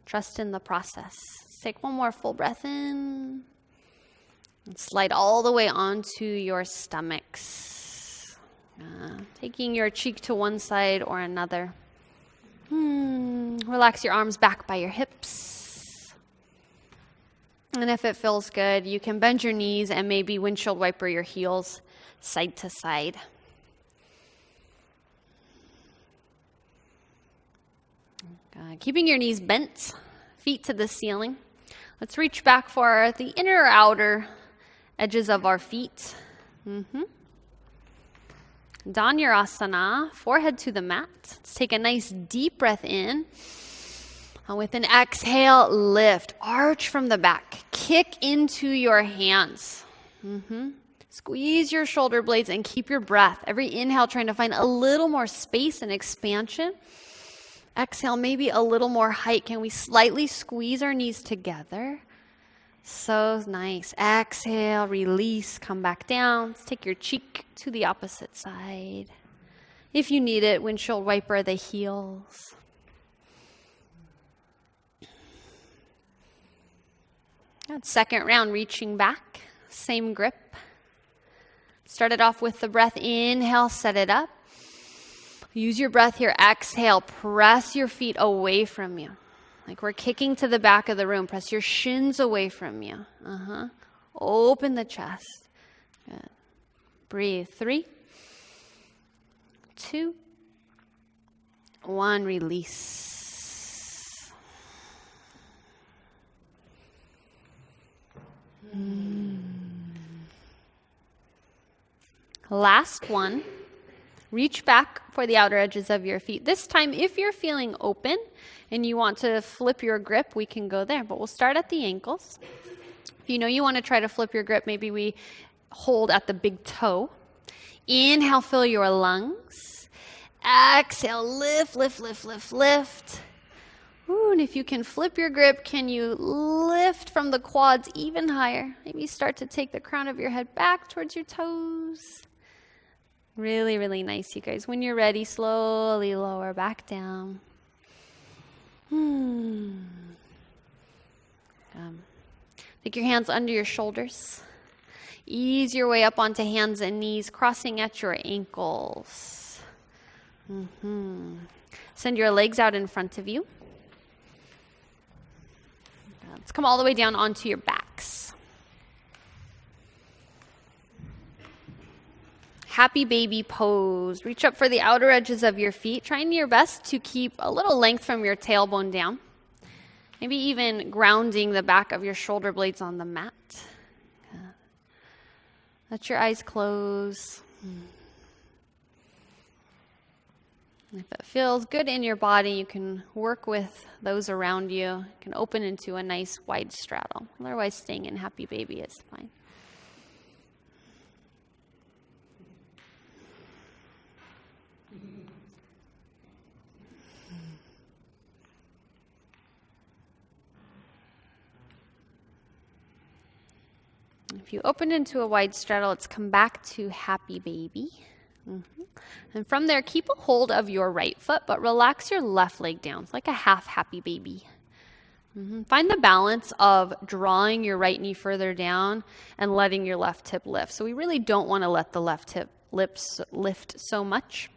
Trust in the process. Let's take one more full breath in. And slide all the way onto your stomachs. Taking your cheek to one side or another. Relax your arms back by your hips. And if it feels good, you can bend your knees and maybe windshield wiper your heels side to side. Keeping your knees bent, feet to the ceiling. Let's reach back for the inner or outer edges of our feet. Dhanurasana, forehead to the mat. Let's take a nice deep breath in. And with an exhale, lift. Arch from the back. Kick into your hands. Squeeze your shoulder blades and keep your breath. Every inhale, trying to find a little more space and expansion. Exhale, maybe a little more height. Can we slightly squeeze our knees together? So nice. Exhale, release, come back down. Let's take your cheek to the opposite side. If you need it, windshield wiper the heels. Good. Second round, reaching back. Same grip. Started off with the breath. Inhale, set it up. Use your breath here. Exhale, press your feet away from you. Like we're kicking to the back of the room. Press your shins away from you. Open the chest. Good. Breathe. 3, 2, 1. Release. Last one. Reach back for the outer edges of your feet. This time, if you're feeling open and you want to flip your grip, we can go there. But we'll start at the ankles. If you know you want to try to flip your grip, maybe we hold at the big toe. Inhale, fill your lungs. Exhale, lift, lift, lift, lift, lift. Ooh, and if you can flip your grip, can you lift from the quads even higher? Maybe start to take the crown of your head back towards your toes. Really, really nice, you guys. When you're ready, slowly lower back down. Take your hands under your shoulders. Ease your way up onto hands and knees, crossing at your ankles. Send your legs out in front of you. Let's come all the way down onto your backs. Happy baby pose. Reach up for the outer edges of your feet, trying your best to keep a little length from your tailbone down. Maybe even grounding the back of your shoulder blades on the mat. Let your eyes close. If it feels good in your body, you can work with those around you. You can open into a nice wide straddle. Otherwise, staying in happy baby is fine. If you open into a wide straddle, let's come back to happy baby. And from there, keep a hold of your right foot, but relax your left leg down. It's like a half happy baby. Find the balance of drawing your right knee further down and letting your left hip lift. So we really don't want to let the left hip lift so much,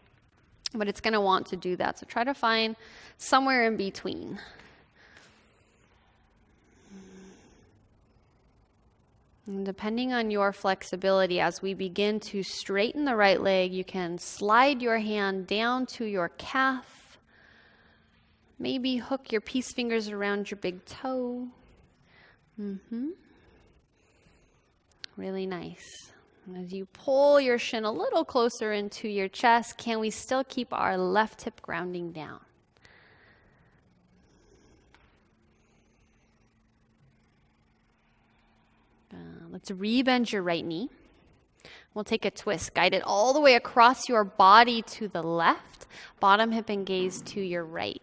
but it's going to want to do that. So try to find somewhere in between. And depending on your flexibility, as we begin to straighten the right leg, you can slide your hand down to your calf. Maybe hook your peace fingers around your big toe. Really nice. And as you pull your shin a little closer into your chest, can we still keep our left hip grounding down? Let's rebend your right knee. We'll take a twist. Guide it all the way across your body to the left. Bottom hip and gaze to your right.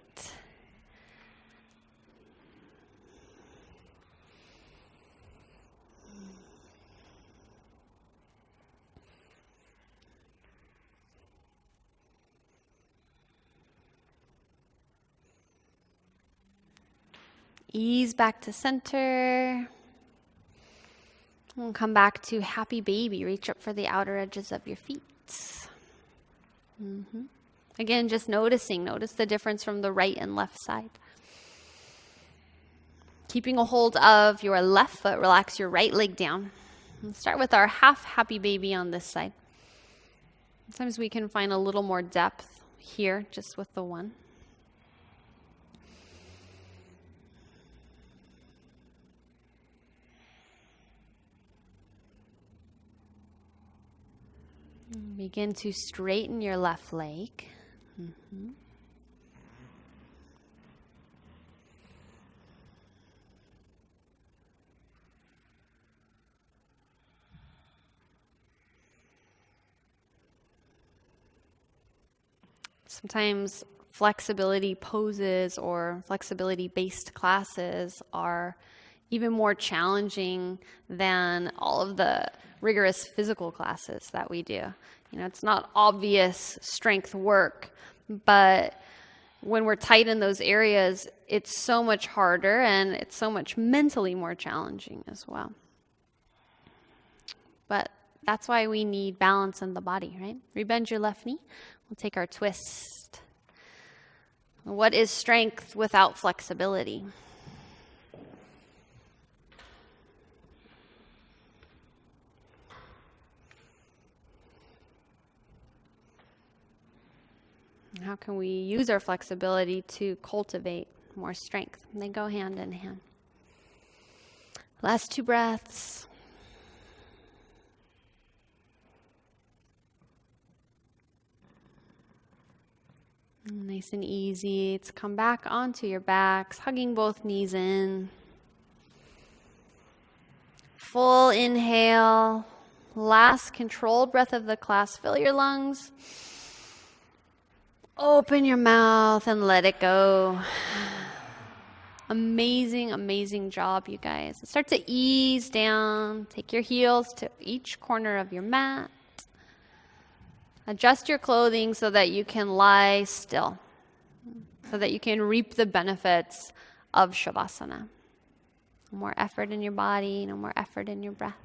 Ease back to center. We'll come back to happy baby. Reach up for the outer edges of your feet. Again, just notice the difference from the right and left side. Keeping a hold of your left foot, relax your right leg down. We'll start with our half happy baby on this side. Sometimes we can find a little more depth here just with the one. Begin to straighten your left leg. Sometimes flexibility poses or flexibility-based classes are even more challenging than all of the rigorous physical classes that we do. It's not obvious strength work, but when we're tight in those areas, it's so much harder and it's so much mentally more challenging as well. But that's why we need balance in the body, right? Rebend your left knee. We'll take our twist. What is strength without flexibility? How can we use our flexibility to cultivate more strength? And they go hand in hand. Last 2 breaths. Nice and easy. To come back onto your backs, hugging both knees in. Full inhale. Last controlled breath of the class. Fill your lungs. Open your mouth and let it go. Amazing, amazing job, you guys. Start to ease down. Take your heels to each corner of your mat. Adjust your clothing so that you can lie still, so that you can reap the benefits of Shavasana. No more effort in your body, no more effort in your breath.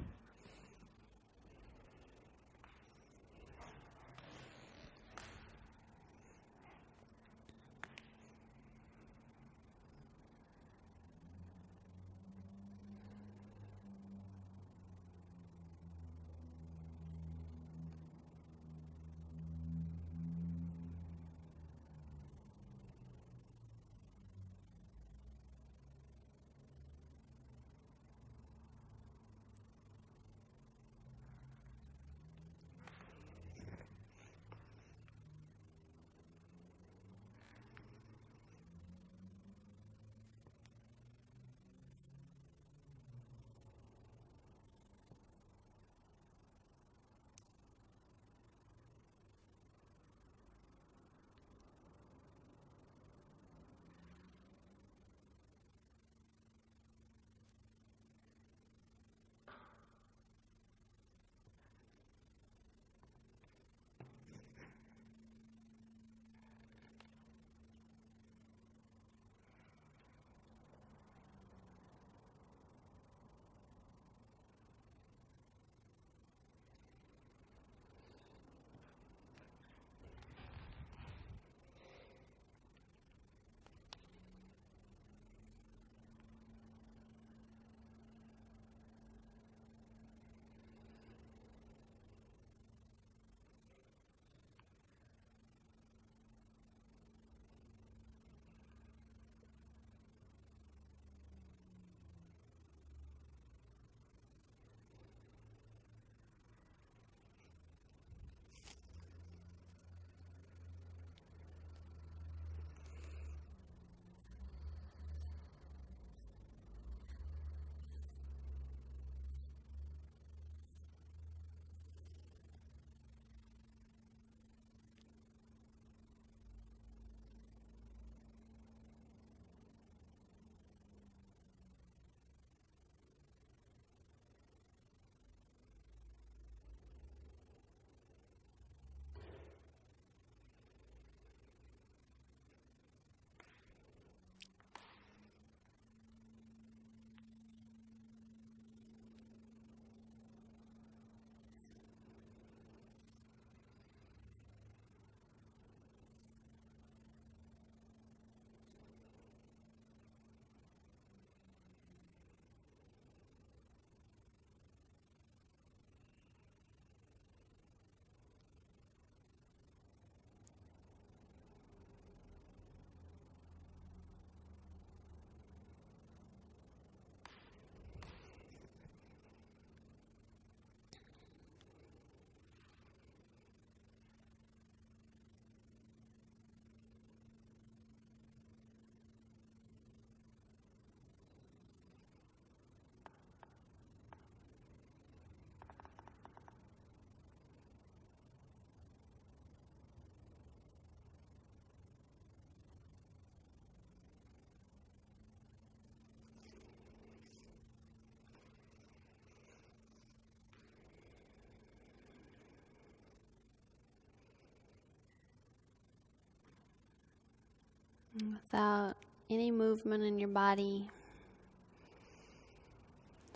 Without any movement in your body,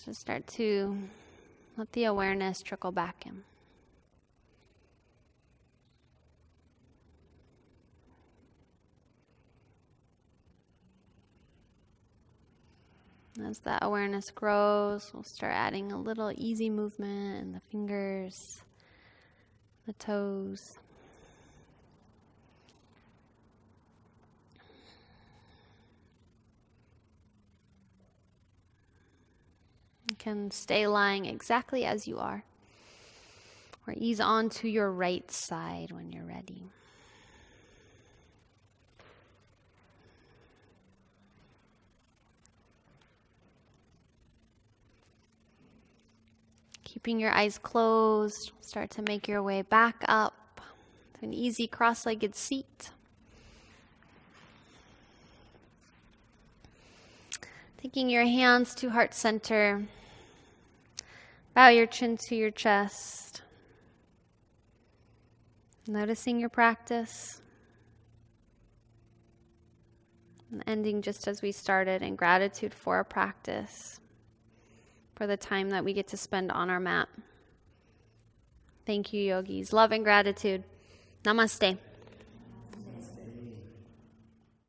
just start to let the awareness trickle back in. As that awareness grows, we'll start adding a little easy movement in the fingers, the toes. You can stay lying exactly as you are, or ease onto your right side when you're ready. Keeping your eyes closed, start to make your way back up to an easy cross-legged seat. Taking your hands to heart center. Bow your chin to your chest. Noticing your practice. And ending just as we started in gratitude for our practice, for the time that we get to spend on our mat. Thank you, yogis. Love and gratitude. Namaste.